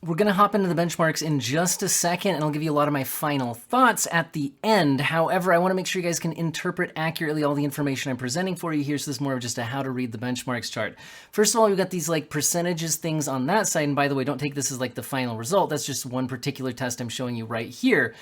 We're going to hop into the benchmarks in just a second, and I'll give you a lot of my final thoughts at the end. However, I want to make sure you guys can interpret accurately all the information I'm presenting for you here, so this is more of just a how to read the benchmarks chart. First of all, we've got these like percentages things on that side, and by the way, don't take this as like the final result. That's just one particular test I'm showing you right here.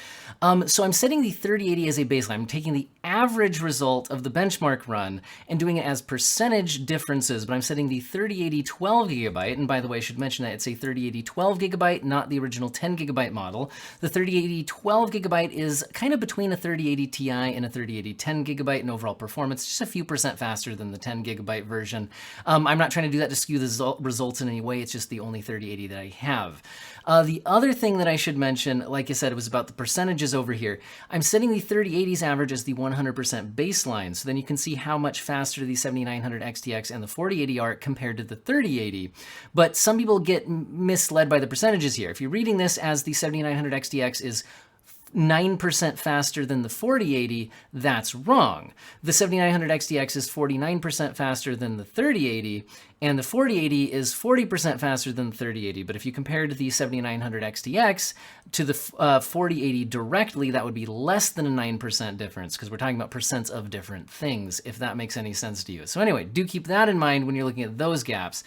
So I'm setting the 3080 as a baseline. I'm taking the average result of the benchmark run and doing it as percentage differences, but I'm setting the 3080 12 gigabyte, and by the way, I should mention that it's a 3080 12 gigabyte, not the original 10 gigabyte model. The 3080 12 gigabyte is kind of between a 3080 Ti and a 3080 10 gigabyte in overall performance, just a few percent faster than the 10 gigabyte version. I'm not trying to do that to skew the results in any way, it's just the only 3080 that I have. The other thing that I should mention, like I said, it was about the percentages over here. I'm setting the 3080's average as the 100% baseline, so then you can see how much faster the 7900 XTX and the 4080 are compared to the 3080. But some people get misled by the percentages here. If you're reading this as the 7900 XTX is 9% faster than the 4080, that's wrong. The 7900 XTX is 49% faster than the 3080, and the 4080 is 40% faster than the 3080. But if you compared the 7900 XTX to the 4080 directly, that would be less than a 9% difference, because we're talking about percents of different things, if that makes any sense to you. So anyway, do keep that in mind when you're looking at those gaps.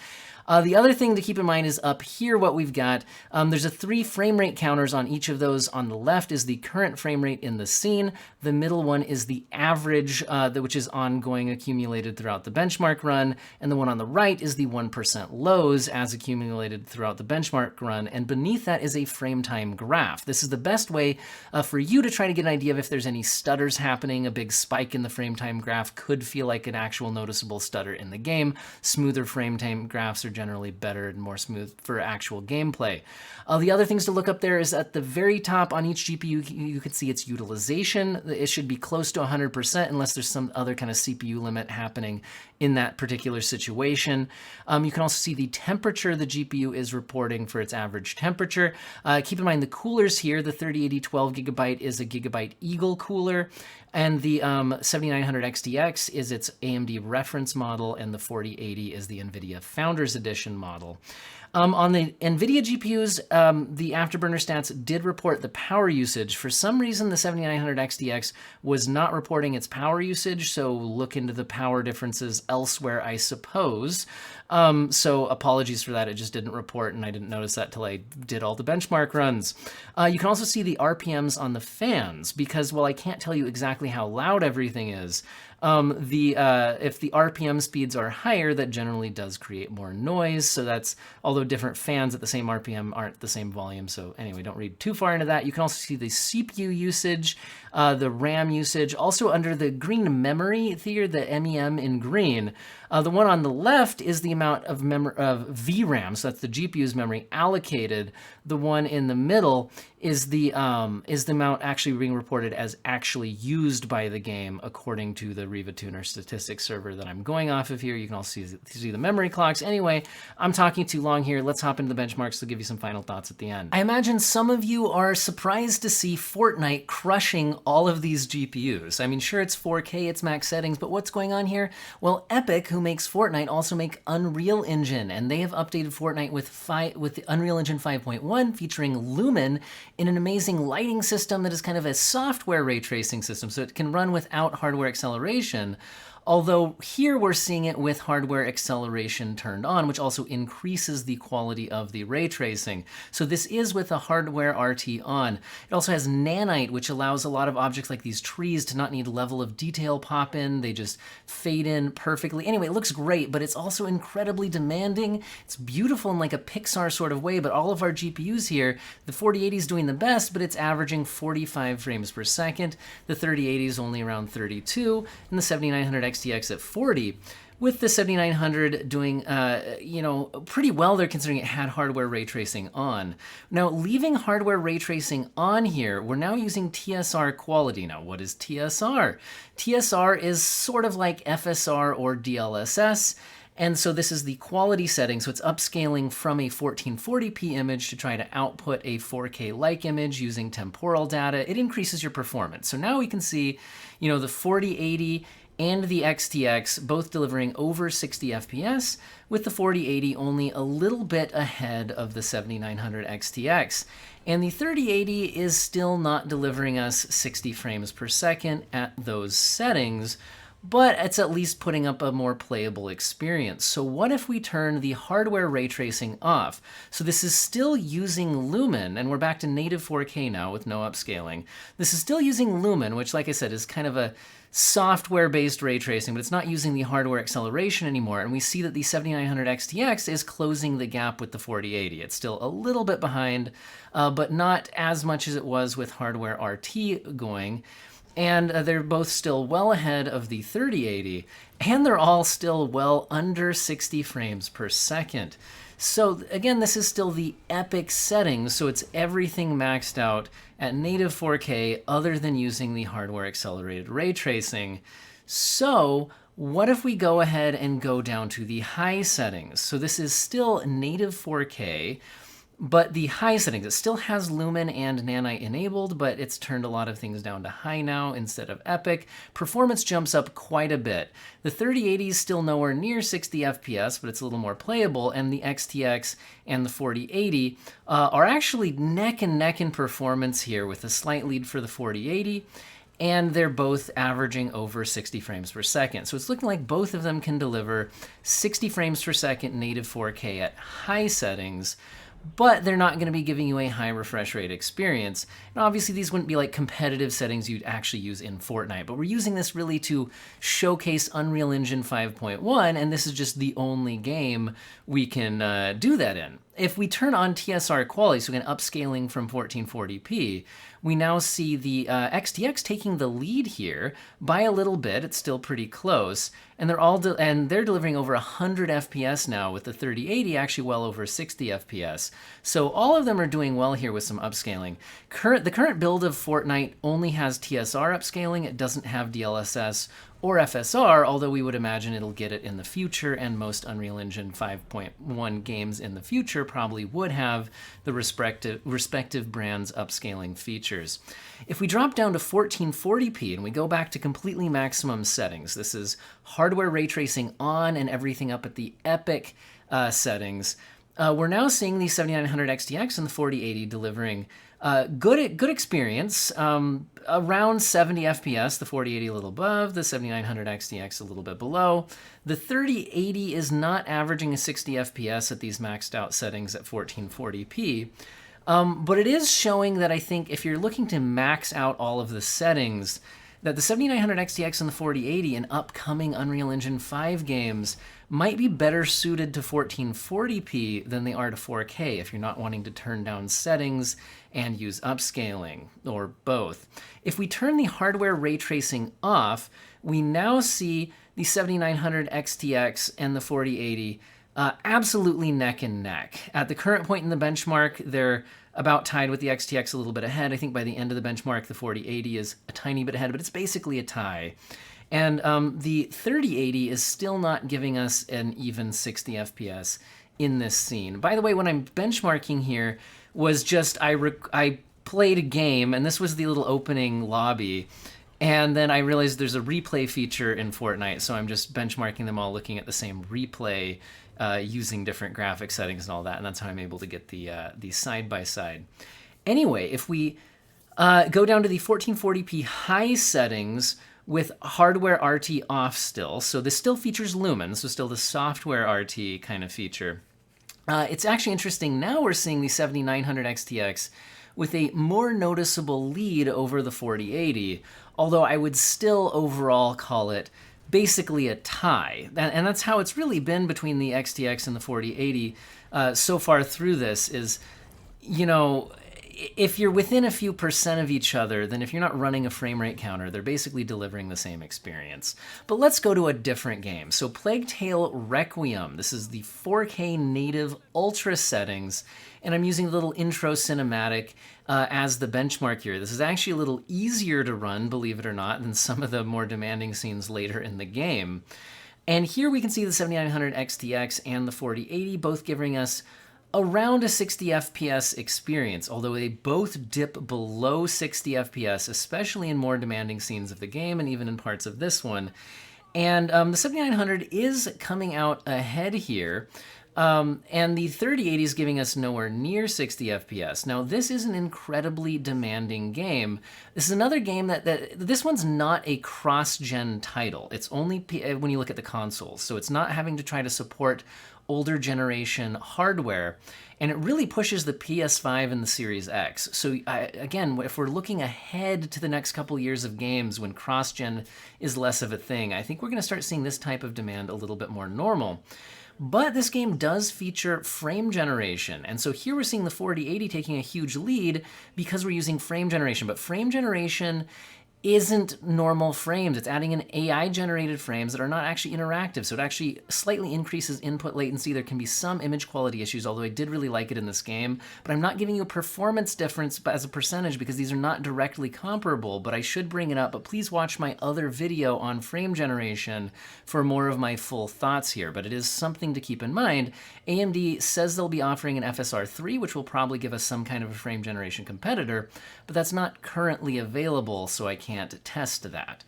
The other thing to keep in mind is up here what we've got. There's a 3 frame rate counters on each of those. On the left is the current frame rate in the scene. The middle one is the average, which is ongoing accumulated throughout the benchmark run. And the one on the right is the 1% lows as accumulated throughout the benchmark run. And beneath that is a frame time graph. This is the best way for you to try to get an idea of if there's any stutters happening. A big spike in the frame time graph could feel like an actual noticeable stutter in the game. Smoother frame time graphs are generally better and more smooth for actual gameplay. The other things to look up there is at the very top on each GPU, you could see its utilization. It should be close to 100% unless there's some other kind of CPU limit happening in that particular situation. You can also see the temperature the GPU is reporting for its average temperature. Keep in mind the coolers here, the 3080 12 gigabyte is a Gigabyte Eagle cooler, and the 7900 XTX is its AMD reference model, and the 4080 is the NVIDIA Founders Edition model. On the NVIDIA GPUs, the Afterburner stats did report the power usage. For some reason, the 7900 XTX was not reporting its power usage, so look into the power differences elsewhere, I suppose. So apologies for that, it just didn't report, and I didn't notice that till I did all the benchmark runs. You can also see the RPMs on the fans, because while I can't tell you exactly how loud everything is, if the RPM speeds are higher, that generally does create more noise. So that's, although different fans at the same RPM aren't the same volume. So anyway, don't read too far into that. You can also see the CPU usage, the RAM usage, also under the green memory here, the MEM in green. The one on the left is the amount of VRAM, so that's the GPU's memory allocated. The one in the middle is the amount actually being reported as actually used by the game, according to the Riva Tuner statistics server that I'm going off of here. You can also see the memory clocks. Anyway, I'm talking too long here. Let's hop into the benchmarks to give you some final thoughts at the end. I imagine some of you are surprised to see Fortnite crushing all of these GPUs. I mean, sure, it's 4K, it's max settings, but what's going on here? Well, Epic, who makes Fortnite, also make Unreal Engine, and they have updated Fortnite with the Unreal Engine 5.1 featuring Lumen in an amazing lighting system that is kind of a software ray tracing system, so it can run without hardware acceleration. Although here we're seeing it with hardware acceleration turned on, which also increases the quality of the ray tracing. So this is with a hardware RT on. It also has Nanite, which allows a lot of objects like these trees to not need level of detail pop in. They just fade in perfectly. Anyway, it looks great, but it's also incredibly demanding. It's beautiful in like a Pixar sort of way, but all of our GPUs here, the 4080 is doing the best, but it's averaging 45 frames per second. The 3080 is only around 32, and the 7900 XTX at 40, with the 7900 doing, pretty well there, considering it had hardware ray tracing on. Now, leaving hardware ray tracing on here, we're now using TSR Quality. Now, what is TSR? TSR is sort of like FSR or DLSS. And so this is the quality setting, so it's upscaling from a 1440p image to try to output a 4K-like image using temporal data. It increases your performance. So now we can see, the 4080 and the XTX, both delivering over 60 FPS, with the 4080 only a little bit ahead of the 7900 XTX. And the 3080 is still not delivering us 60 frames per second at those settings, but it's at least putting up a more playable experience. So what if we turn the hardware ray tracing off? So this is still using Lumen, and we're back to native 4K now with no upscaling. This is still using Lumen, which, like I said, is kind of a software-based ray tracing, but it's not using the hardware acceleration anymore. And we see that the 7900 XTX is closing the gap with the 4080. It's still a little bit behind, but not as much as it was with hardware RT going. And they're both still well ahead of the 3080, and they're all still well under 60 frames per second. So again, this is still the epic settings, so it's everything maxed out at native 4K other than using the hardware accelerated ray tracing. So what if we go ahead and go down to the high settings? So this is still native 4K, but the high settings, it still has Lumen and Nanite enabled, but it's turned a lot of things down to high now instead of epic. Performance jumps up quite a bit. The 3080 is still nowhere near 60 FPS, but it's a little more playable, and the XTX and the 4080 are actually neck and neck in performance here, with a slight lead for the 4080. And they're both averaging over 60 frames per second. So it's looking like both of them can deliver 60 frames per second native 4K at high settings, but they're not going to be giving you a high refresh rate experience. And obviously these wouldn't be like competitive settings you'd actually use in Fortnite, but we're using this really to showcase Unreal Engine 5.1, and this is just the only game we can do that in. If we turn on TSR Quality, so again upscaling from 1440p, we now see the XTX taking the lead here by a little bit. It's still pretty close, and they're delivering over 100 FPS now, with the 3080 actually well over 60 FPS. So all of them are doing well here with some upscaling. The current build of Fortnite only has TSR upscaling. It doesn't have DLSS or FSR, although we would imagine it'll get it in the future, and most Unreal Engine 5.1 games in the future probably would have the respective brands' upscaling features. If we drop down to 1440p and we go back to completely maximum settings, this is hardware ray tracing on and everything up at the epic settings, we're now seeing the 7900 XTX and the 4080 delivering good experience, around 70 FPS, the 4080 a little above, the 7900 XTX a little bit below. The 3080 is not averaging a 60 FPS at these maxed out settings at 1440p, but it is showing that I think if you're looking to max out all of the settings, that the 7900 XTX and the 4080 in upcoming Unreal Engine 5 games might be better suited to 1440p than they are to 4K if you're not wanting to turn down settings and use upscaling, or both. If we turn the hardware ray tracing off, we now see the 7900 XTX and the 4080 absolutely neck and neck. At the current point in the benchmark, they're about tied with the XTX, a little bit ahead. I think by the end of the benchmark, the 4080 is a tiny bit ahead, but it's basically a tie. And the 3080 is still not giving us an even 60 FPS in this scene. By the way, when I'm benchmarking here, was just I played a game, and this was the little opening lobby, and then I realized there's a replay feature in Fortnite, so I'm just benchmarking them all, looking at the same replay, using different graphic settings and all that, and that's how I'm able to get the side-by-side. Anyway, if we go down to the 1440p high settings with hardware RT off still, so this still features Lumen, so still the software RT kind of feature. It's actually interesting, now we're seeing the 7900 XTX with a more noticeable lead over the 4080, although I would still overall call it basically a tie. And that's how it's really been between the XTX and the 4080 so far through this is, you know, if you're within a few percent of each other, then if you're not running a frame rate counter, they're basically delivering the same experience. But let's go to a different game. So Plague Tale Requiem, this is the 4K native ultra settings, and I'm using a little intro cinematic as the benchmark here. This is actually a little easier to run, believe it or not, than some of the more demanding scenes later in the game. And here we can see the 7900 XTX and the 4080 both giving us around a 60 FPS experience, although they both dip below 60 FPS, especially in more demanding scenes of the game and even in parts of this one. And the 7900 is coming out ahead here. And the 3080 is giving us nowhere near 60 FPS. Now, this is an incredibly demanding game. This is another game that this one's not a cross-gen title. It's only when you look at the consoles. So it's not having to try to support older generation hardware. And it really pushes the PS5 and the Series X. So again, if we're looking ahead to the next couple years of games when cross-gen is less of a thing, I think we're going to start seeing this type of demand a little bit more normal. But this game does feature frame generation. And so here we're seeing the 4080 taking a huge lead because we're using frame generation. But frame generation isn't normal frames. It's adding in AI-generated frames that are not actually interactive. So it actually slightly increases input latency. There can be some image quality issues, although I did really like it in this game. But I'm not giving you a performance difference as a percentage because these are not directly comparable, but I should bring it up. But please watch my other video on frame generation for more of my full thoughts here. But it is something to keep in mind. AMD says they'll be offering an FSR3, which will probably give us some kind of a frame generation competitor, but that's not currently available, so I can't test that.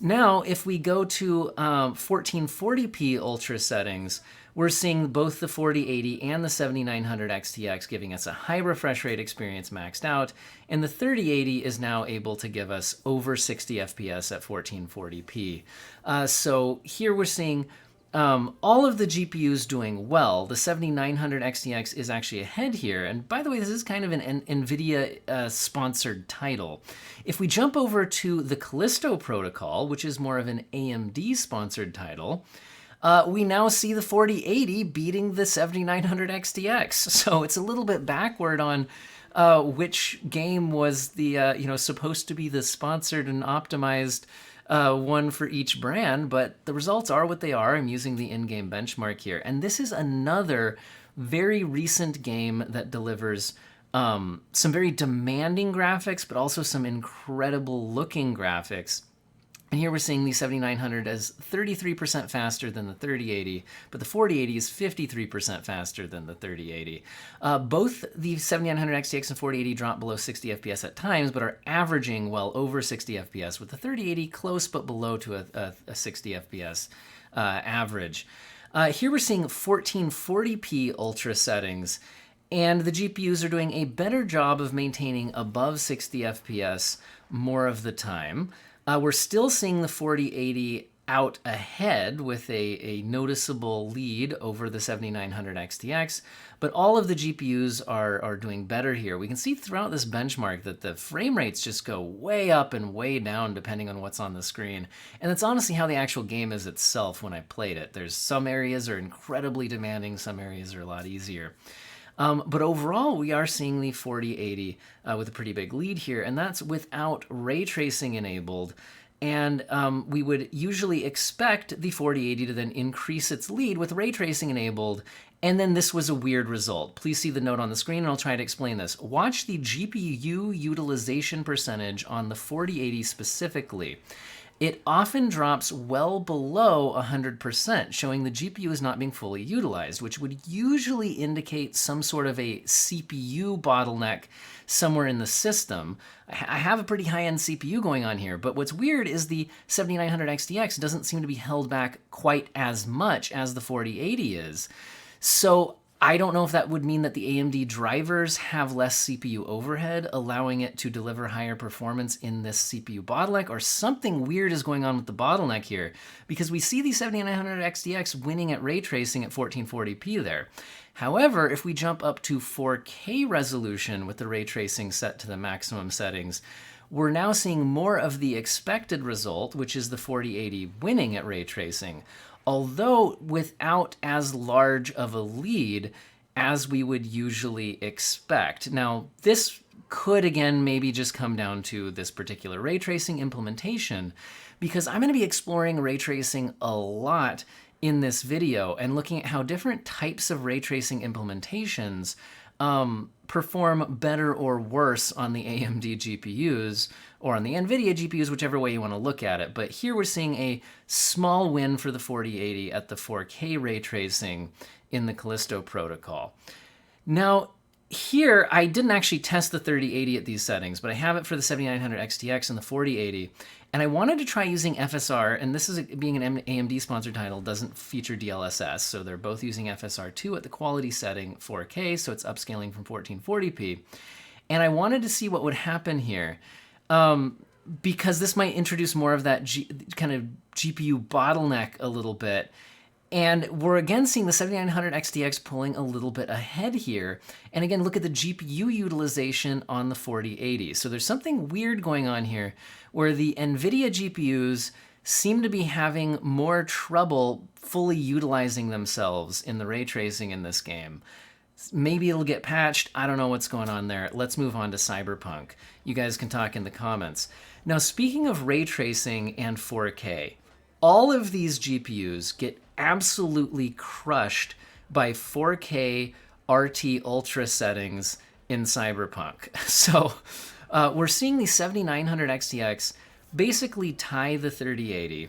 Now, if we go to 1440p ultra settings, we're seeing both the 4080 and the 7900 XTX giving us a high refresh rate experience maxed out, and the 3080 is now able to give us over 60 FPS at 1440p. So here we're seeing all of the GPUs doing well. The 7900 XTX is actually ahead here. And by the way, this is kind of an NVIDIA sponsored title. If we jump over to the Callisto protocol, which is more of an AMD sponsored title, we now see the 4080 beating the 7900 XTX. So it's a little bit backward on which game was the supposed to be the sponsored and optimized one for each brand, but the results are what they are. I'm using the in-game benchmark here. And this is another very recent game that delivers some very demanding graphics, but also some incredible looking graphics. And here we're seeing the 7900 as 33% faster than the 3080, but the 4080 is 53% faster than the 3080. Both the 7900 XTX and 4080 drop below 60 FPS at times, but are averaging well over 60 FPS, with the 3080 close but below to a 60 FPS average. Here we're seeing 1440p ultra settings, and the GPUs are doing a better job of maintaining above 60 FPS more of the time. We're still seeing the 4080 out ahead with a noticeable lead over the 7900 XTX, but all of the GPUs are doing better here. We can see throughout this benchmark that the frame rates just go way up and way down depending on what's on the screen. And that's honestly how the actual game is itself when I played it. There's some areas are incredibly demanding, some areas are a lot easier. But overall, we are seeing the 4080 with a pretty big lead here, and that's without ray tracing enabled. And we would usually expect the 4080 to then increase its lead with ray tracing enabled, and then this was a weird result. Please see the note on the screen, and I'll try to explain this. Watch the GPU utilization percentage on the 4080 specifically. It often drops well below 100%, showing the GPU is not being fully utilized, which would usually indicate some sort of a CPU bottleneck somewhere in the system. I have a pretty high-end CPU going on here, but what's weird is the 7900 XTX doesn't seem to be held back quite as much as the 4080 is. So I don't know if that would mean that the AMD drivers have less CPU overhead, allowing it to deliver higher performance in this CPU bottleneck, or something weird is going on with the bottleneck here, because we see the 7900 XTX winning at ray tracing at 1440p there. However, if we jump up to 4K resolution with the ray tracing set to the maximum settings, we're now seeing more of the expected result, which is the 4080 winning at ray tracing, although without as large of a lead as we would usually expect. Now, this could, again, maybe just come down to this particular ray tracing implementation, because I'm going to be exploring ray tracing a lot in this video and looking at how different types of ray tracing implementations perform better or worse on the AMD GPUs or on the NVIDIA GPUs, whichever way you want to look at it. But here we're seeing a small win for the 4080 at the 4K ray tracing in the Callisto protocol. Now, here, I didn't actually test the 3080 at these settings, but I have it for the 7900 XTX and the 4080. And I wanted to try using FSR, and this is being an AMD sponsored title, doesn't feature DLSS, so they're both using FSR2 at the quality setting 4K, so it's upscaling from 1440p. And I wanted to see what would happen here, because this might introduce more of that kind of GPU bottleneck a little bit. And we're again seeing the 7900 XTX pulling a little bit ahead here. And again, look at the GPU utilization on the 4080. So there's something weird going on here where the NVIDIA GPUs seem to be having more trouble fully utilizing themselves in the ray tracing in this game. Maybe it'll get patched. I don't know what's going on there. Let's move on to Cyberpunk. You guys can talk in the comments. Now, speaking of ray tracing and 4K, all of these GPUs get absolutely crushed by 4K RT Ultra settings in Cyberpunk. So we're seeing the 7900 XTX basically tie the 3080.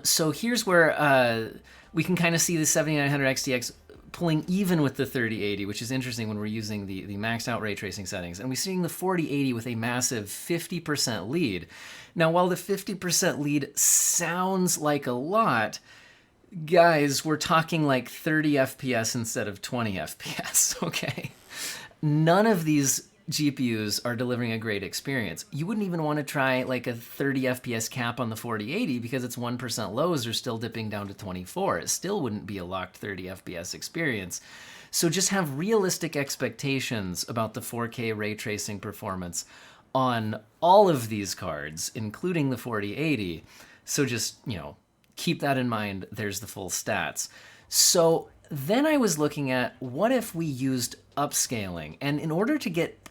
So here's where we can kind of see the 7900 XTX pulling even with the 3080, which is interesting when we're using the maxed out ray tracing settings. And we're seeing the 4080 with a massive 50% lead. Now, while the 50% lead sounds like a lot, guys, we're talking like 30 FPS instead of 20 FPS, okay? None of these GPUs are delivering a great experience. You wouldn't even want to try like a 30 FPS cap on the 4080 because its 1% lows are still dipping down to 24. It still wouldn't be a locked 30 FPS experience. So just have realistic expectations about the 4K ray tracing performance on all of these cards, including the 4080. So just, keep that in mind. There's the full stats. So then I was looking at what if we used upscaling, and in order to get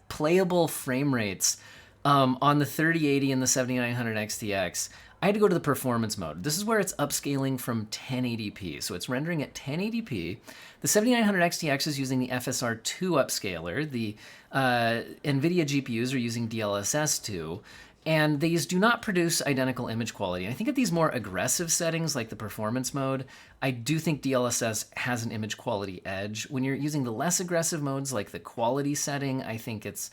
playable frame rates on the 3080 and the 7900 XTX, I had to go to the performance mode. This is where it's upscaling from 1080p. So it's rendering at 1080p. The 7900 XTX is using the FSR2 upscaler. The NVIDIA GPUs are using DLSS 2. And these do not produce identical image quality. And I think at these more aggressive settings, like the performance mode, I do think DLSS has an image quality edge. When you're using the less aggressive modes, like the quality setting, I think it's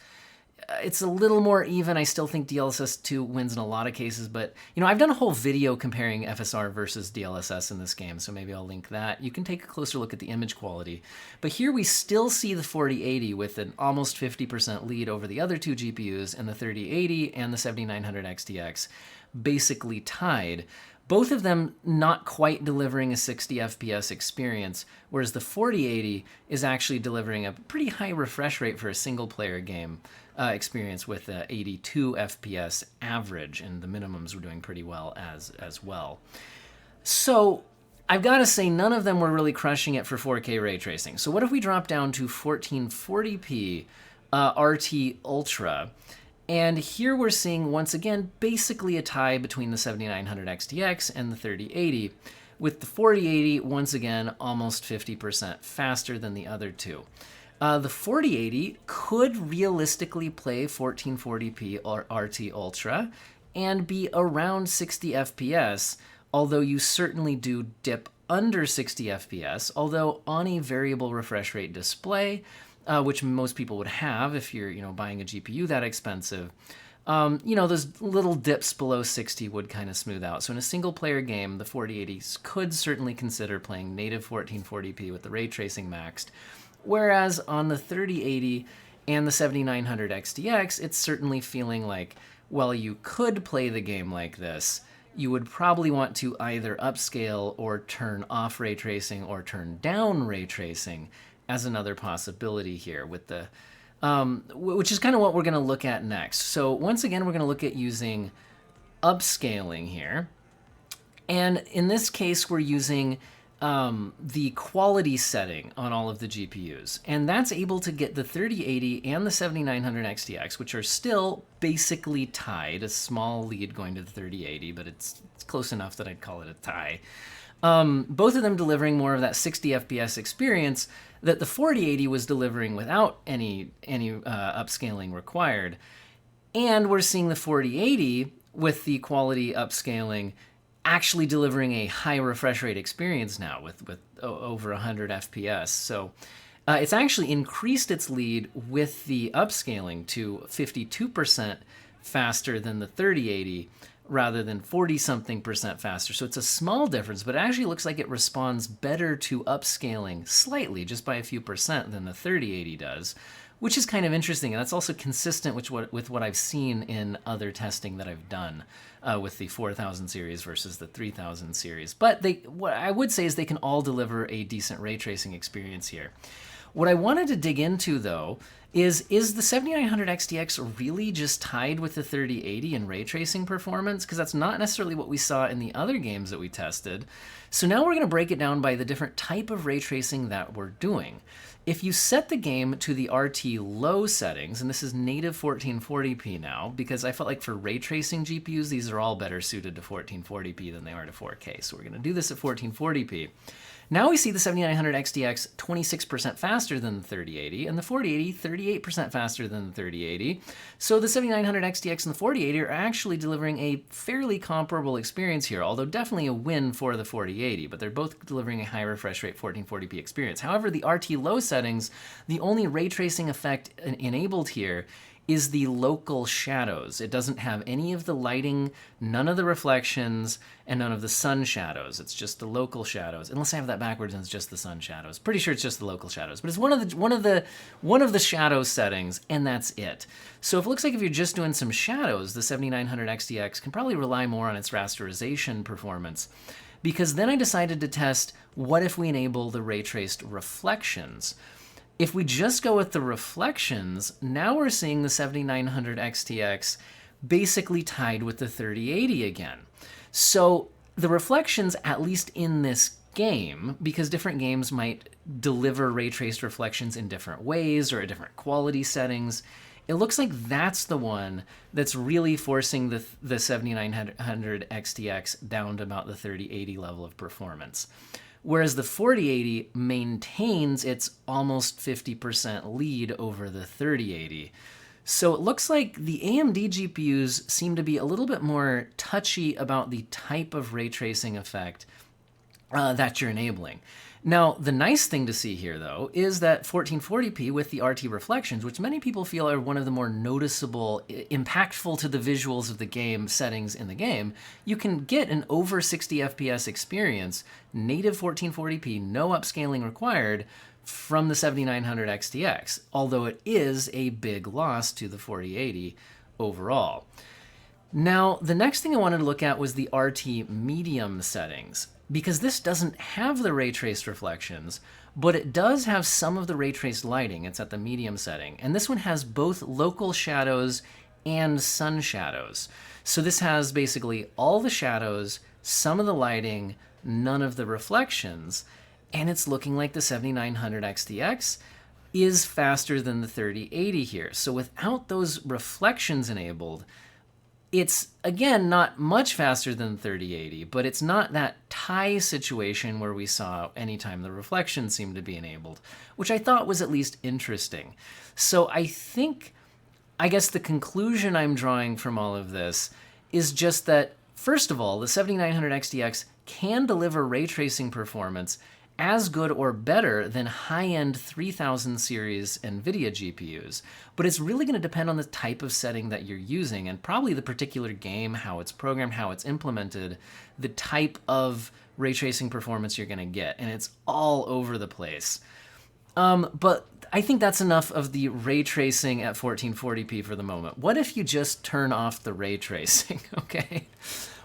a little more even. I still think DLSS 2 wins in a lot of cases, but I've done a whole video comparing FSR versus DLSS in this game, so maybe I'll link that. You can take a closer look at the image quality. But here we still see the 4080 with an almost 50% lead over the other two GPUs, and the 3080 and the 7900 XTX basically tied. Both of them not quite delivering a 60 FPS experience, whereas the 4080 is actually delivering a pretty high refresh rate for a single-player game experience with 82 FPS average, and the minimums were doing pretty well as well. So I've got to say, none of them were really crushing it for 4K ray tracing. So what if we drop down to 1440p RT Ultra? And here we're seeing, once again, basically a tie between the 7900 XTX and the 3080, with the 4080, once again, almost 50% faster than the other two. The 4080 could realistically play 1440p or RT Ultra and be around 60 FPS, although you certainly do dip under 60 FPS, although on a variable refresh rate display, which most people would have if you're, buying a GPU that expensive, those little dips below 60 would kind of smooth out. So in a single player game, the 4080s could certainly consider playing native 1440p with the ray tracing maxed. Whereas on the 3080 and the 7900 XTX, it's certainly feeling like, well, you could play the game like this. You would probably want to either upscale or turn off ray tracing or turn down ray tracing as another possibility here, with the which is kind of what we're going to look at next. So once again, we're going to look at using upscaling here. And in this case, we're using the quality setting on all of the GPUs. And that's able to get the 3080 and the 7900 XTX, which are still basically tied, a small lead going to the 3080, but it's close enough that I'd call it a tie. Both of them delivering more of that 60 FPS experience that the 4080 was delivering without any upscaling required. And we're seeing the 4080 with the quality upscaling actually delivering a high refresh rate experience now with over 100 FPS. So It's actually increased its lead with the upscaling to 52% faster than the 3080 rather than 40-something% faster. So it's a small difference, but it actually looks like it responds better to upscaling slightly, just by a few percent, than the 3080 does, which is kind of interesting. And that's also consistent with what I've seen in other testing that I've done with the 4000 series versus the 3000 series. But what I would say is they can all deliver a decent ray tracing experience here. What I wanted to dig into, though, is the 7900 XTX really just tied with the 3080 in ray tracing performance? Because that's not necessarily what we saw in the other games that we tested. So now we're going to break it down by the different type of ray tracing that we're doing. If you set the game to the RT low settings, and this is native 1440p now, because I felt like for ray tracing GPUs, these are all better suited to 1440p than they are to 4K. So we're going to do this at 1440p. Now we see the 7900 XTX 26% faster than the 3080, and the 4080 38% faster than the 3080. So the 7900 XTX and the 4080 are actually delivering a fairly comparable experience here, although definitely a win for the 4080, but they're both delivering a high refresh rate 1440p experience. However, the RT low settings, the only ray tracing effect enabled here is the local shadows. It doesn't have any of the lighting, none of the reflections, and none of the sun shadows. It's just the local shadows. Unless I have that backwards and it's just the sun shadows. Pretty sure it's just the local shadows, but it's one of the shadow settings, and that's it. So if it looks like if you're just doing some shadows, the 7900 XTX can probably rely more on its rasterization performance. Because then I decided to test, what if we enable the ray traced reflections? If we just go with the reflections, now we're seeing the 7900 XTX basically tied with the 3080 again. So the reflections, at least in this game, because different games might deliver ray traced reflections in different ways or at different quality settings, it looks like that's the one that's really forcing the 7900 XTX down to about the 3080 level of performance. Whereas the 4080 maintains its almost 50% lead over the 3080. So it looks like the AMD GPUs seem to be a little bit more touchy about the type of ray tracing effect that you're enabling. Now, the nice thing to see here, though, is that 1440p with the RT reflections, which many people feel are one of the more noticeable, impactful to the visuals of the game settings in the game, you can get an over 60 FPS experience, native 1440p, no upscaling required, from the 7900 XTX, although it is a big loss to the 4080 overall. Now, the next thing I wanted to look at was the RT medium settings, because this doesn't have the ray traced reflections, but it does have some of the ray traced lighting. It's at the medium setting, and this one has both local shadows and sun shadows. So this has basically all the shadows, some of the lighting, none of the reflections, and it's looking like the 7900 XTX is faster than the 3080 here. So without those reflections enabled, it's, again, not much faster than 3080, but it's not that tie situation where we saw anytime the reflections seemed to be enabled, which I thought was at least interesting. So I guess the conclusion I'm drawing from all of this is just that, first of all, the 7900 XTX can deliver ray tracing performance as good or better than high-end 3000 series NVIDIA GPUs, but it's really going to depend on the type of setting that you're using and probably the particular game, how it's programmed, how it's implemented, the type of ray tracing performance you're going to get, and it's all over the place. But I think that's enough of the ray tracing at 1440p for the moment. What if you just turn off the ray tracing, okay?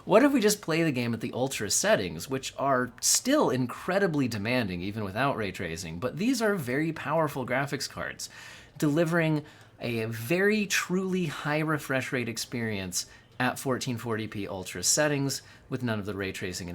What if we just play the game at the ultra settings, which are still incredibly demanding even without ray tracing, but these are very powerful graphics cards, delivering a very truly high refresh rate experience at 1440p ultra settings with none of the ray tracing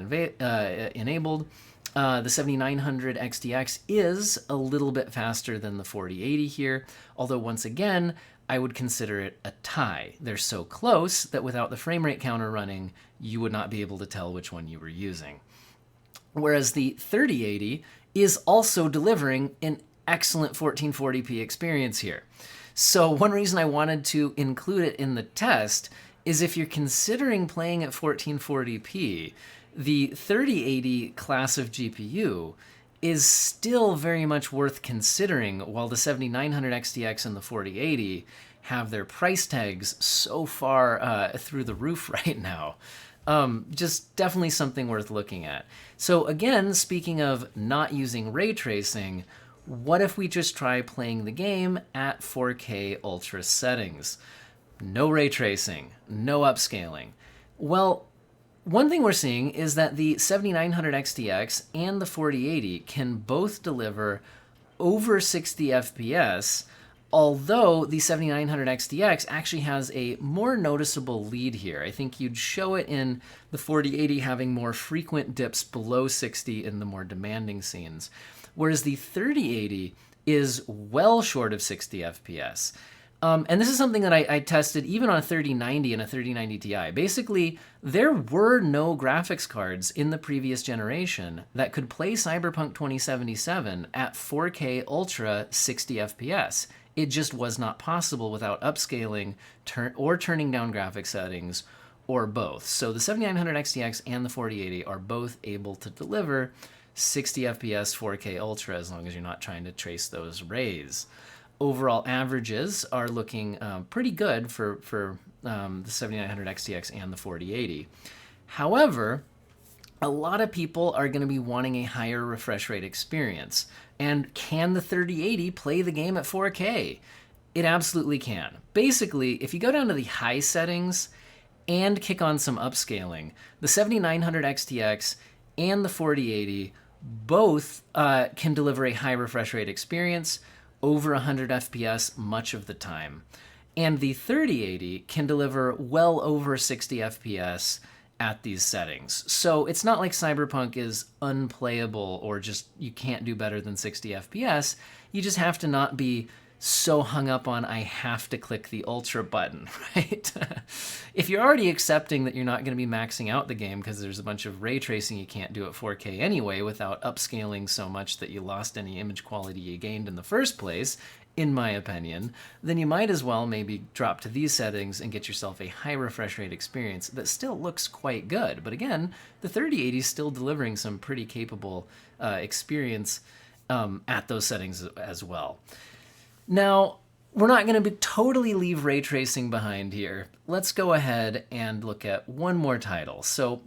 enabled. The 7900 XTX is a little bit faster than the 4080 here, although once again, I would consider it a tie. They're so close that without the frame rate counter running, you would not be able to tell which one you were using. Whereas the 3080 is also delivering an excellent 1440p experience here. So one reason I wanted to include it in the test is if you're considering playing at 1440p, the 3080 class of GPU is still very much worth considering, while the 7900 XTX and the 4080 have their price tags so far through the roof right now. Just definitely something worth looking at. So again, speaking of not using ray tracing, what if we just try playing the game at 4K ultra settings? No ray tracing, no upscaling. Well, one thing we're seeing is that the 7900 XTX and the 4080 can both deliver over 60 FPS, although the 7900 XTX actually has a more noticeable lead here. I think you'd show it in the 4080 having more frequent dips below 60 in the more demanding scenes, whereas the 3080 is well short of 60 FPS. And this is something that I tested even on a 3090 and a 3090 Ti. Basically, there were no graphics cards in the previous generation that could play Cyberpunk 2077 at 4K Ultra 60 FPS. It just was not possible without upscaling or turning down graphics settings or both. So the 7900 XTX and the 4080 are both able to deliver 60 FPS 4K Ultra as long as you're not trying to trace those rays. Overall averages are looking pretty good for the 7900 XTX and the 4080. However, a lot of people are going to be wanting a higher refresh rate experience. And can the 3080 play the game at 4K? It absolutely can. Basically, if you go down to the high settings and kick on some upscaling, the 7900 XTX and the 4080 both can deliver a high refresh rate experience, over 100 FPS much of the time. And the 3080 can deliver well over 60 FPS at these settings. So it's not like Cyberpunk is unplayable or just you can't do better than 60 FPS. You just have to not be so hung up on I have to click the ultra button, right? If you're already accepting that you're not going to be maxing out the game because there's a bunch of ray tracing you can't do at 4K anyway without upscaling so much that you lost any image quality you gained in the first place, in my opinion, then you might as well maybe drop to these settings and get yourself a high refresh rate experience that still looks quite good. But again, the 3080 is still delivering some pretty capable experience at those settings as well. Now, we're not going to totally leave ray tracing behind here. Let's go ahead and look at one more title. So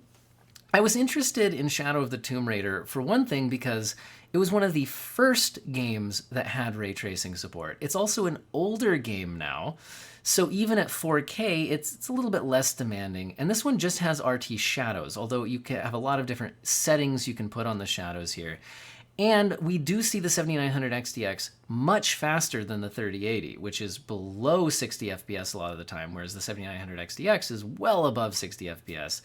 I was interested in Shadow of the Tomb Raider for one thing because it was one of the first games that had ray tracing support. It's also an older game now, so even at 4K, it's a little bit less demanding. And this one just has RT shadows, although you can have a lot of different settings you can put on the shadows here. And we do see the 7900 XTX much faster than the 3080, which is below 60 FPS a lot of the time, whereas the 7900 XTX is well above 60 FPS.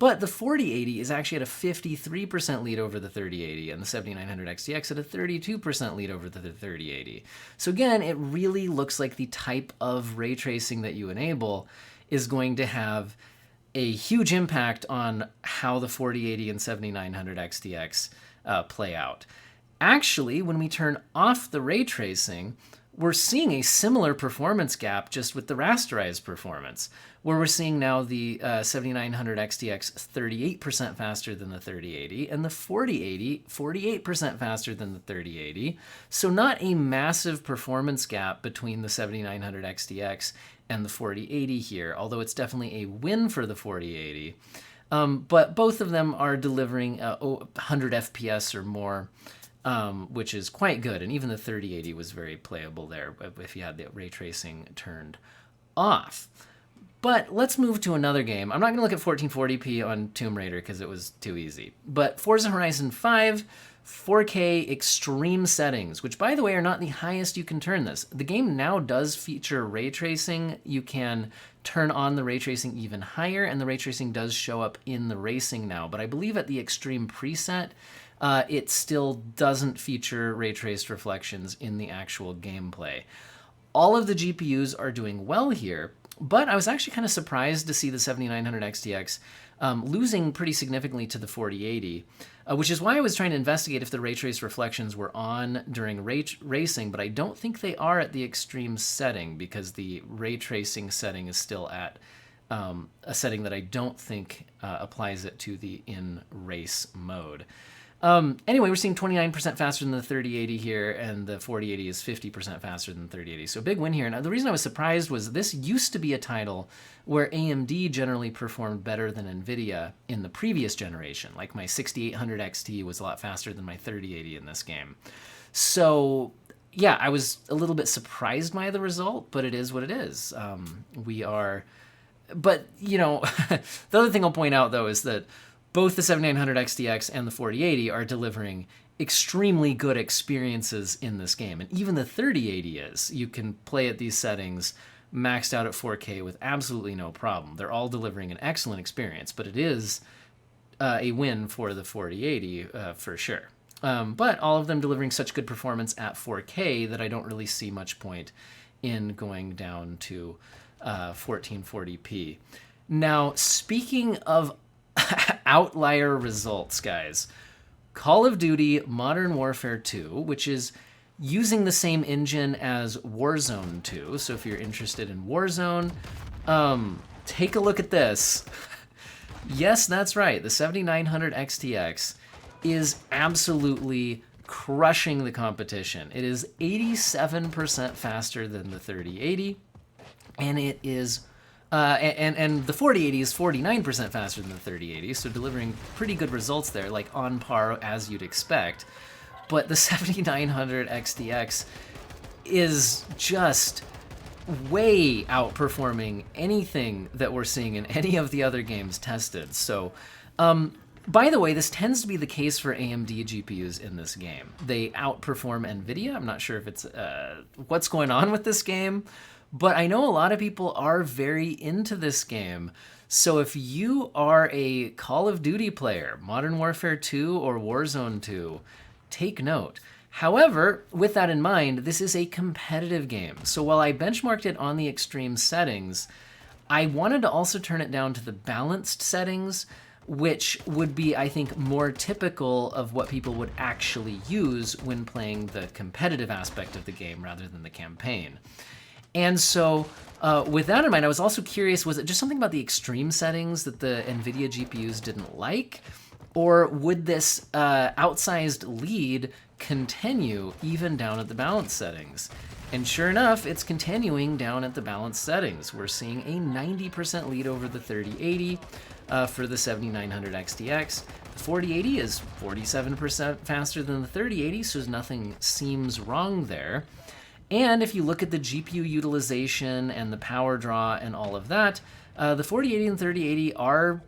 But the 4080 is actually at a 53% lead over the 3080, and the 7900 XTX at a 32% lead over the 3080. So again, it really looks like the type of ray tracing that you enable is going to have a huge impact on how the 4080 and 7900 XTX play out. Actually, when we turn off the ray tracing, we're seeing a similar performance gap just with the rasterized performance, where we're seeing now the 7900 XTX 38% faster than the 3080 and the 4080 48% faster than the 3080. So not a massive performance gap between the 7900 XTX and the 4080 here, although it's definitely a win for the 4080. But both of them are delivering 100 FPS or more, which is quite good. And even the 3080 was very playable there if you had the ray tracing turned off. But let's move to another game. I'm not going to look at 1440p on Tomb Raider because it was too easy. But Forza Horizon 5, 4K extreme settings, which by the way are not the highest you can turn this. The game now does feature ray tracing. You can turn on the ray tracing even higher, and the ray tracing does show up in the racing now. But I believe at the extreme preset, it still doesn't feature ray traced reflections in the actual gameplay. All of the GPUs are doing well here, but I was actually kind of surprised to see the 7900 XTX losing pretty significantly to the 4080, which is why I was trying to investigate if the ray trace reflections were on during racing, but I don't think they are at the extreme setting because the ray tracing setting is still at a setting that I don't think applies it to the in-race mode. Anyway, we're seeing 29% faster than the 3080 here, and the 4080 is 50% faster than the 3080. So big win here. Now, the reason I was surprised was this used to be a title where AMD generally performed better than NVIDIA in the previous generation. Like my 6800 XT was a lot faster than my 3080 in this game. So yeah, I was a little bit surprised by the result, but it is what it is. But, you know, the other thing I'll point out, though, is that both the 7900 XTX and the 4080 are delivering extremely good experiences in this game. And even the 3080 is. You can play at these settings maxed out at 4K with absolutely no problem. They're all delivering an excellent experience, but it is a win for the 4080 for sure. But all of them delivering such good performance at 4K that I don't really see much point in going down to 1440p. Now, speaking of outlier results, guys, Call of Duty Modern Warfare 2, which is using the same engine as Warzone 2, so if you're interested in Warzone, take a look at this. Yes, that's right, the 7900 XTX is absolutely crushing the competition. It is 87% faster than the 3080, and it is and the 4080 is 49% faster than the 3080, so delivering pretty good results there, like on par as you'd expect. But the 7900 XTX is just way outperforming anything that we're seeing in any of the other games tested. So, by the way, this tends to be the case for AMD GPUs in this game. They outperform NVIDIA. I'm not sure if it's what's going on with this game, but I know a lot of people are very into this game. So if you are a Call of Duty player, Modern Warfare 2 or Warzone 2, take note. However, with that in mind, this is a competitive game. So while I benchmarked it on the extreme settings, I wanted to also turn it down to the balanced settings, which would be, I think, more typical of what people would actually use when playing the competitive aspect of the game rather than the campaign. And so with that in mind, I was also curious, was it just something about the extreme settings that the NVIDIA GPUs didn't like? Or would this outsized lead continue even down at the balance settings? And sure enough, it's continuing down at the balance settings. We're seeing a 90% lead over the 3080 for the 7900 XTX. The 4080 is 47% faster than the 3080, so nothing seems wrong there. And if you look at the GPU utilization and the power draw and all of that, the 4080 and 3080 are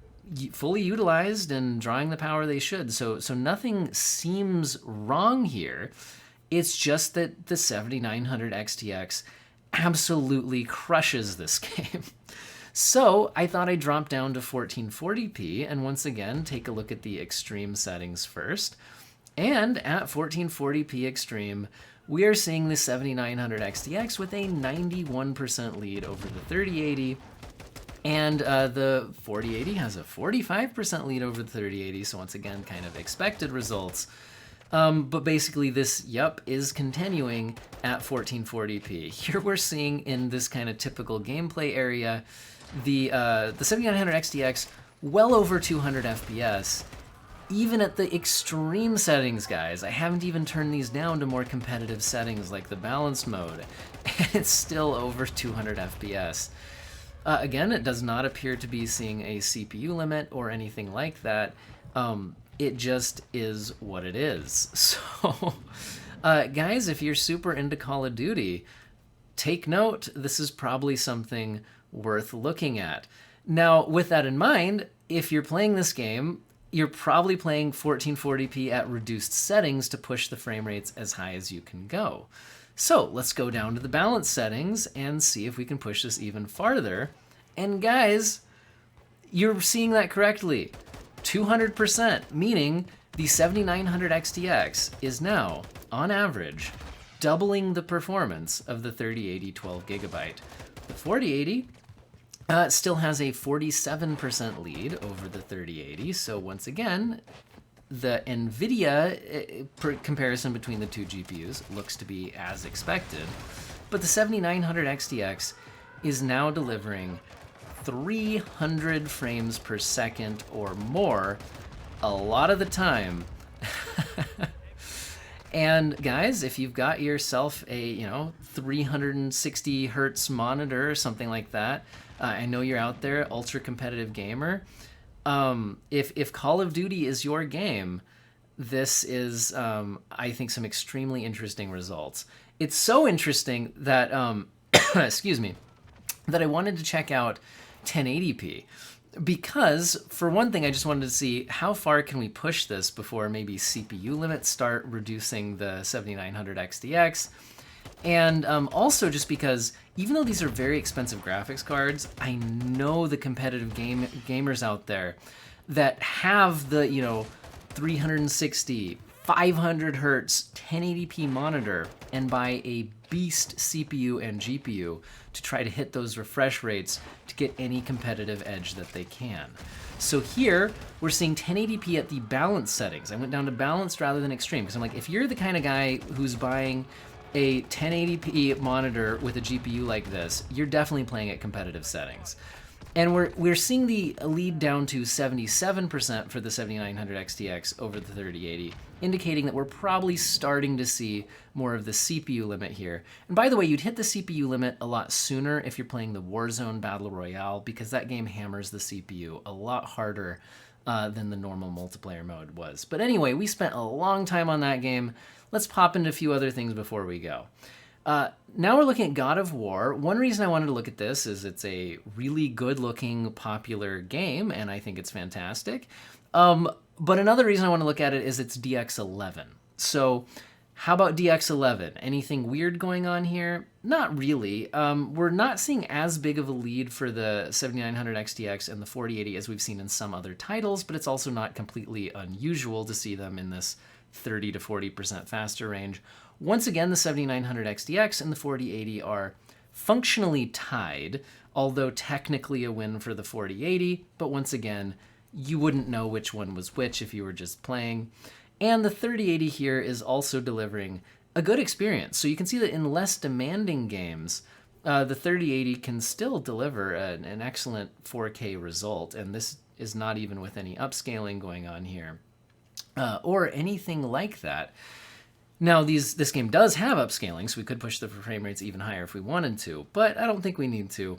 fully utilized and drawing the power they should. So nothing seems wrong here. It's just that the 7900 XTX absolutely crushes this game. So I thought I'd drop down to 1440p and once again take a look at the extreme settings first. And at 1440p extreme, we are seeing the 7900 XTX with a 91% lead over the 3080. And the 4080 has a 45% lead over the 3080, so once again, kind of expected results. But basically this, is continuing at 1440p. Here we're seeing in this kind of typical gameplay area, the 7900 XTX well over 200 FPS, even at the extreme settings, guys. I haven't even turned these down to more competitive settings like the balanced mode, and it's still over 200 FPS. Again, it does not appear to be seeing a CPU limit or anything like that. It just is what it is. So, guys, if you're super into Call of Duty, take note, this is probably something worth looking at. Now, with that in mind, if you're playing this game, you're probably playing 1440p at reduced settings to push the frame rates as high as you can go. So let's go down to the balance settings and see if we can push this even farther. And guys, you're seeing that correctly. 200%, meaning the 7900 XTX is now, on average, doubling the performance of the 3080 12GB. The 4080 still has a 47% lead over the 3080, so once again, the NVIDIA comparison between the two GPUs looks to be as expected, but the 7900 XTX is now delivering 300 frames per second or more a lot of the time And guys, if you've got yourself a 360 hertz monitor or something like that, I know you're out there, ultra competitive gamer. If Call of Duty is your game, this is I think some extremely interesting results. It's so interesting that excuse me, that I wanted to check out 1080p. Because, for one thing, I just wanted to see how far can we push this before maybe CPU limits start reducing the 7900 XTX. And also just because, even though these are very expensive graphics cards, I know the competitive gamers out there that have the, 360, 500 hertz 1080p monitor and buy a beast CPU and GPU to try to hit those refresh rates to get any competitive edge that they can. So here we're seeing 1080p at the balanced settings. I went down to balanced rather than extreme because I'm like, if you're the kind of guy who's buying a 1080p monitor with a GPU like this, you're definitely playing at competitive settings. And we're seeing the lead down to 77% for the 7900 XTX over the 3080, indicating that we're probably starting to see more of the CPU limit here. And by the way, you'd hit the CPU limit a lot sooner if you're playing the Warzone Battle Royale, because that game hammers the CPU a lot harder than the normal multiplayer mode was. But anyway, we spent a long time on that game. Let's pop into a few other things before we go. Now we're looking at God of War. One reason I wanted to look at this is it's a really good-looking, popular game, and I think it's fantastic. But another reason I want to look at it is it's DX11. So how about DX11? Anything weird going on here? Not really. We're not seeing as big of a lead for the 7900 XTX and the 4080 as we've seen in some other titles, but it's also not completely unusual to see them in this 30 to 40% faster range. Once again, the 7900 XTX and the 4080 are functionally tied, although technically a win for the 4080, but once again, you wouldn't know which one was which if you were just playing. And the 3080 here is also delivering a good experience. So you can see that in less demanding games, the 3080 can still deliver an excellent 4K result, and this is not even with any upscaling going on here, or anything like that. Now, this game does have upscaling, so we could push the frame rates even higher if we wanted to, but I don't think we need to.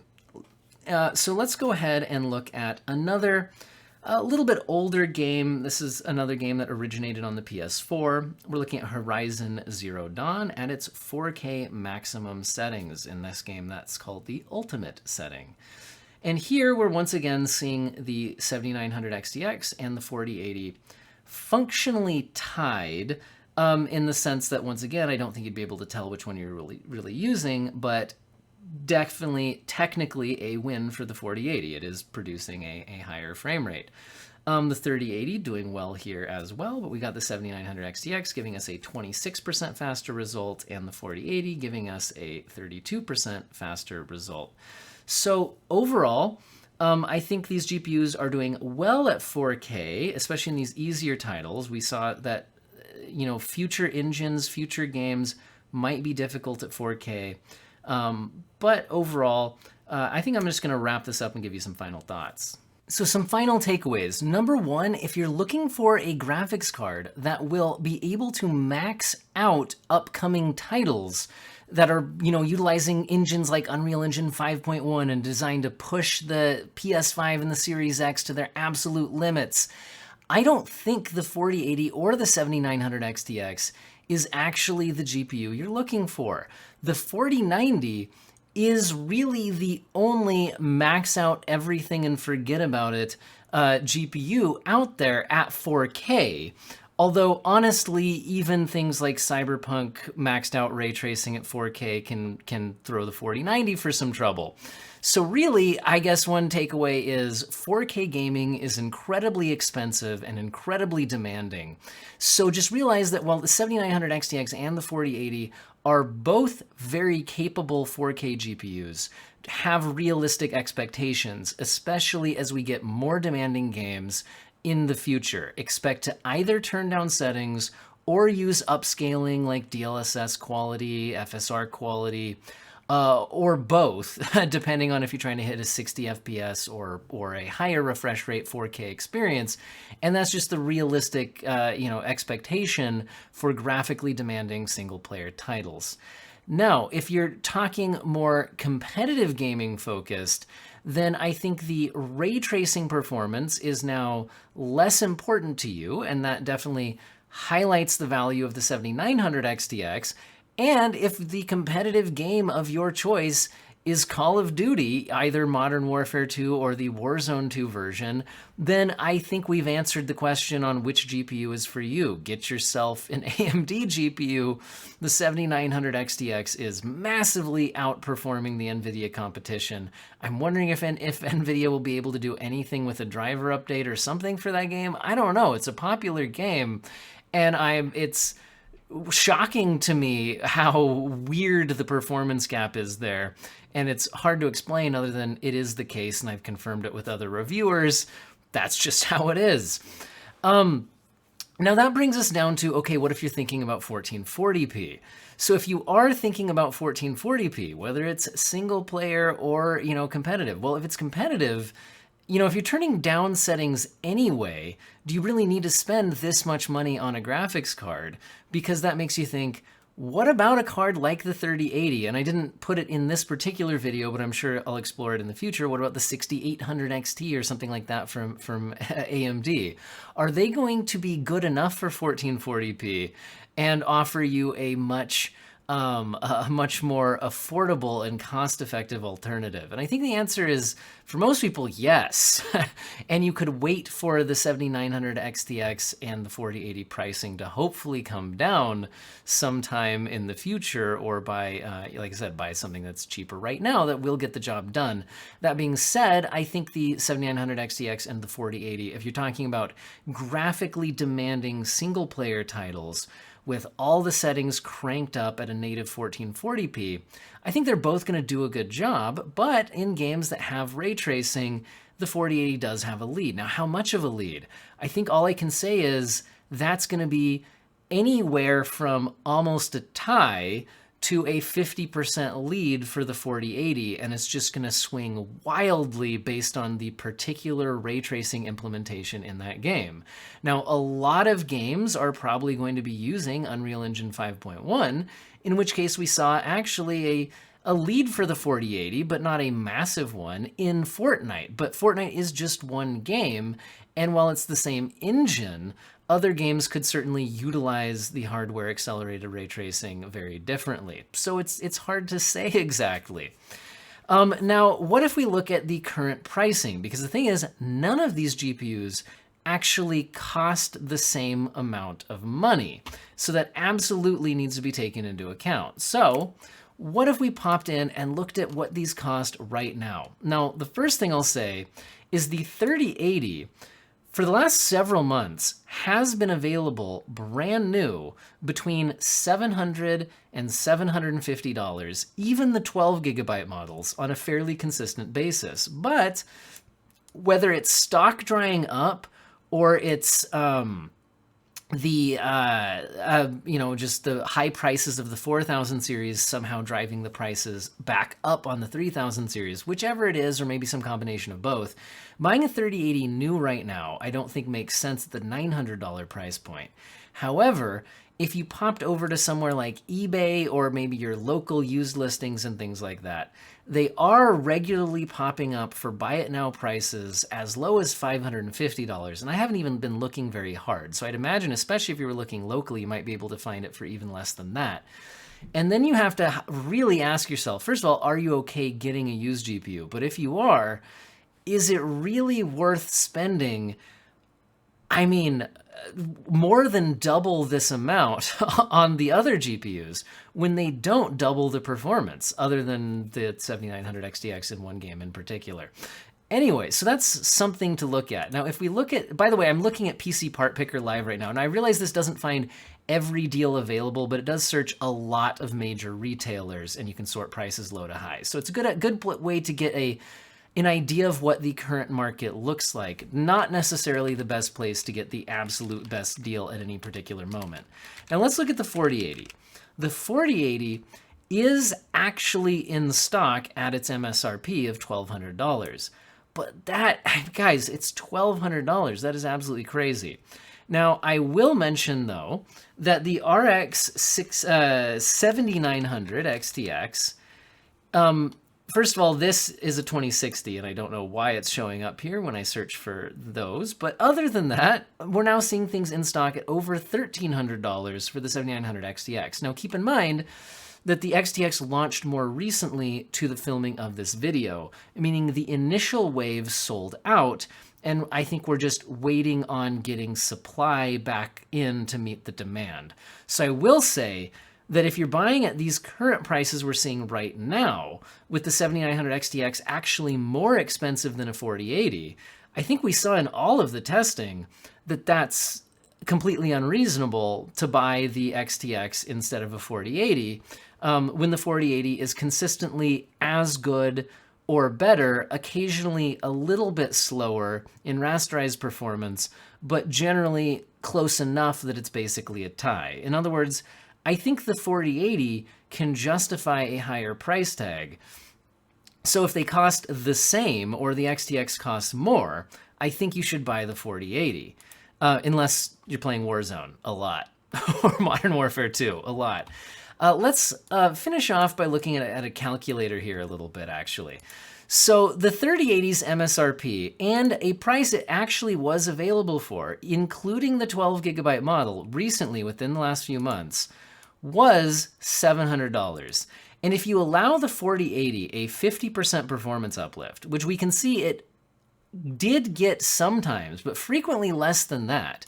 So let's go ahead and look at another, a little bit older game. This is another game that originated on the PS4. We're looking at Horizon Zero Dawn at its 4K maximum settings. In this game, that's called the Ultimate setting. And here we're once again seeing the 7900 XTX and the 4080 functionally tied, in the sense that, once again, I don't think you'd be able to tell which one you're really using, but definitely technically a win for the 4080. It is producing a higher frame rate. The 3080 doing well here as well, but we got the 7900 XTX giving us a 26% faster result, and the 4080 giving us a 32% faster result. So overall, I think these GPUs are doing well at 4K, especially in these easier titles. We saw that future engines, future games might be difficult at 4K. But overall, I think I'm just going to wrap this up and give you some final thoughts. So some final takeaways. Number one, if you're looking for a graphics card that will be able to max out upcoming titles that are, utilizing engines like Unreal Engine 5.1 and designed to push the PS5 and the Series X to their absolute limits, I don't think the 4080 or the 7900 XTX is actually the GPU you're looking for. The 4090 is really the only max out everything and forget about it GPU out there at 4K. Although, honestly, even things like Cyberpunk maxed out ray tracing at 4K can throw the 4090 for some trouble. So really, I guess one takeaway is 4K gaming is incredibly expensive and incredibly demanding. So just realize that while the 7900 XTX and the 4080 are both very capable 4K GPUs, have realistic expectations, especially as we get more demanding games in the future. Expect to either turn down settings or use upscaling like DLSS quality, FSR quality. or both, depending on if you're trying to hit a 60 FPS or a higher refresh rate 4K experience. And that's just the realistic, expectation for graphically demanding single-player titles. Now, if you're talking more competitive gaming focused, then I think the ray tracing performance is now less important to you, and that definitely highlights the value of the 7900 XTX. And if the competitive game of your choice is Call of Duty, either Modern Warfare 2 or the Warzone 2 version, then I think we've answered the question on which GPU is for you. Get yourself an AMD GPU. The 7900 XTX is massively outperforming the NVIDIA competition. I'm wondering if NVIDIA will be able to do anything with a driver update or something for that game. I don't know. It's a popular game, and it's shocking to me how weird the performance gap is there. And it's hard to explain other than it is the case, and I've confirmed it with other reviewers. That's just how it is. Now that brings us down to, okay, what if you're thinking about 1440p? So if you are thinking about 1440p, whether it's single player or, competitive, well, if it's competitive, if you're turning down settings anyway, do you really need to spend this much money on a graphics card? Because that makes you think, what about a card like the 3080? And I didn't put it in this particular video, but I'm sure I'll explore it in the future. What about the 6800 XT or something like that from AMD? Are they going to be good enough for 1440p and offer you a much more affordable and cost-effective alternative? And I think the answer is, for most people, yes. And you could wait for the 7900 XTX and the 4080 pricing to hopefully come down sometime in the future, or by, like I said, buy something that's cheaper right now that will get the job done. That being said, I think the 7900 XTX and the 4080, if you're talking about graphically demanding single-player titles, with all the settings cranked up at a native 1440p, I think they're both going to do a good job, but in games that have ray tracing, the 4080 does have a lead. Now, how much of a lead? I think all I can say is that's going to be anywhere from almost a tie to a 50% lead for the 4080, and it's just going to swing wildly based on the particular ray tracing implementation in that game. Now, a lot of games are probably going to be using Unreal Engine 5.1, in which case we saw actually a lead for the 4080, but not a massive one in Fortnite. But Fortnite is just one game, and while it's the same engine, other games could certainly utilize the hardware accelerated ray tracing very differently. So it's hard to say exactly. Now, what if we look at the current pricing? Because the thing is, none of these GPUs actually cost the same amount of money. So that absolutely needs to be taken into account. So what if we popped in and looked at what these cost right now? Now, the first thing I'll say is the 3080, for the last several months, has been available brand new between $700 and $750, even the 12 gigabyte models, on a fairly consistent basis. But whether it's stock drying up or it's just the high prices of the 4000 series somehow driving the prices back up on the 3000 series, whichever it is, or maybe some combination of both, buying a 3080 new right now I don't think makes sense at the $900 price point. However, if you popped over to somewhere like eBay or maybe your local used listings and things like that, they are regularly popping up for buy it now prices as low as $550. And I haven't even been looking very hard. So I'd imagine, especially if you were looking locally, you might be able to find it for even less than that. And then you have to really ask yourself, first of all, are you okay getting a used GPU? But if you are, is it really worth spending, more than double this amount on the other GPUs when they don't double the performance, other than the 7900 XTX in one game in particular? Anyway, so that's something to look at. Now, if we look at, by the way, I'm looking at PC Part Picker Live right now, and I realize this doesn't find every deal available, but it does search a lot of major retailers, and you can sort prices low to high. So it's a good way to get an idea of what the current market looks like. Not necessarily the best place to get the absolute best deal at any particular moment. Now let's look at the 4080. The 4080 is actually in stock at its MSRP of $1,200. But that, guys, it's $1,200. That is absolutely crazy. Now, I will mention, though, that the RX 7900 XTX, first of all, this is a 2060, and I don't know why it's showing up here when I search for those. But other than that, we're now seeing things in stock at over $1,300 for the 7900 XTX. Now, keep in mind that the XTX launched more recently to the filming of this video, meaning the initial wave sold out, and I think we're just waiting on getting supply back in to meet the demand. So I will say that if you're buying at these current prices we're seeing right now, with the 7900 XTX actually more expensive than a 4080, I think we saw in all of the testing that that's completely unreasonable to buy the XTX instead of a 4080, when the 4080 is consistently as good or better, occasionally a little bit slower in rasterized performance, but generally close enough that it's basically a tie. In other words, I think the 4080 can justify a higher price tag. So if they cost the same or the XTX costs more, I think you should buy the 4080, unless you're playing Warzone a lot or Modern Warfare 2 a lot. Let's finish off by looking at a calculator here a little bit, actually. So the 3080's MSRP and a price it actually was available for, including the 12 gigabyte model recently within the last few months, was $700. And if you allow the 4080 a 50% performance uplift, which we can see it did get sometimes, but frequently less than that,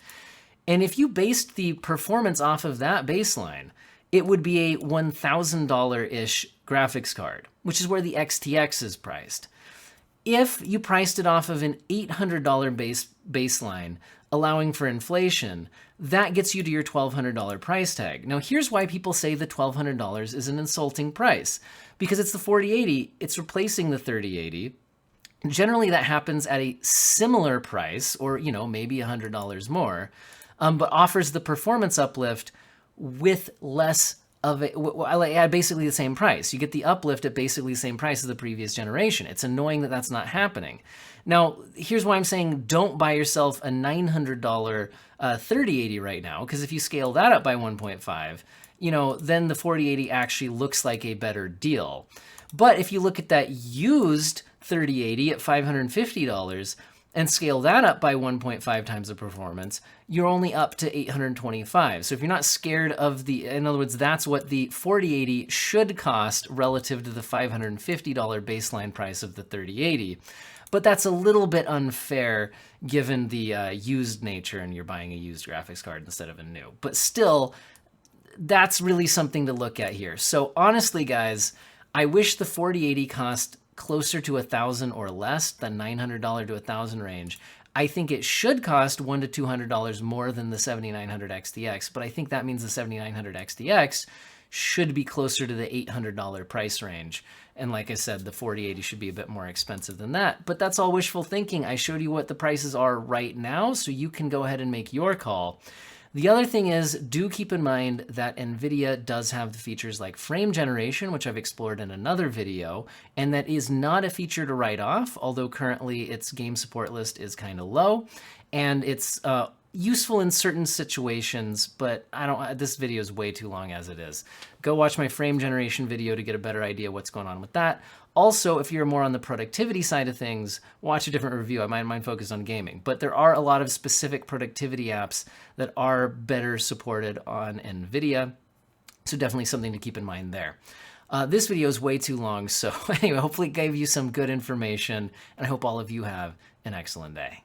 and if you based the performance off of that baseline, it would be a $1,000-ish graphics card, which is where the XTX is priced. If you priced it off of an $800 baseline, allowing for inflation, that gets you to your $1,200 price tag. Now, here's why people say the $1,200 is an insulting price. Because it's the 4080, it's replacing the 3080. Generally, that happens at a similar price, or, maybe $100 more, but offers the performance uplift with less of it, at basically the same price. You get the uplift at basically the same price as the previous generation. It's annoying that that's not happening. Now, here's why I'm saying don't buy yourself a $900 3080 right now, because if you scale that up by 1.5, then the 4080 actually looks like a better deal. But if you look at that used 3080 at $550, and scale that up by 1.5 times the performance, you're only up to $825. So if you're not scared of in other words, that's what the 4080 should cost relative to the $550 baseline price of the 3080. But that's a little bit unfair given the used nature and you're buying a used graphics card instead of a new. But still, that's really something to look at here. So honestly, guys, I wish the 4080 cost closer to $1,000 or less, than $900 to $1,000 range. I think it should cost $100 to $200 more than the 7900 XTX, but I think that means the 7900 XTX should be closer to the $800 price range. And like I said, the 4080 should be a bit more expensive than that, but that's all wishful thinking. I showed you what the prices are right now, so you can go ahead and make your call. The other thing is, do keep in mind that NVIDIA does have the features like frame generation, which I've explored in another video, and that is not a feature to write off, although currently its game support list is kind of low, and it's useful in certain situations, but this video is way too long as it is. Go watch my frame generation video to get a better idea what's going on with that. Also, if you're more on the productivity side of things, watch a different review. I might mine focus on gaming, but there are a lot of specific productivity apps that are better supported on NVIDIA. So definitely something to keep in mind there. This video is way too long. So anyway, hopefully it gave you some good information, and I hope all of you have an excellent day.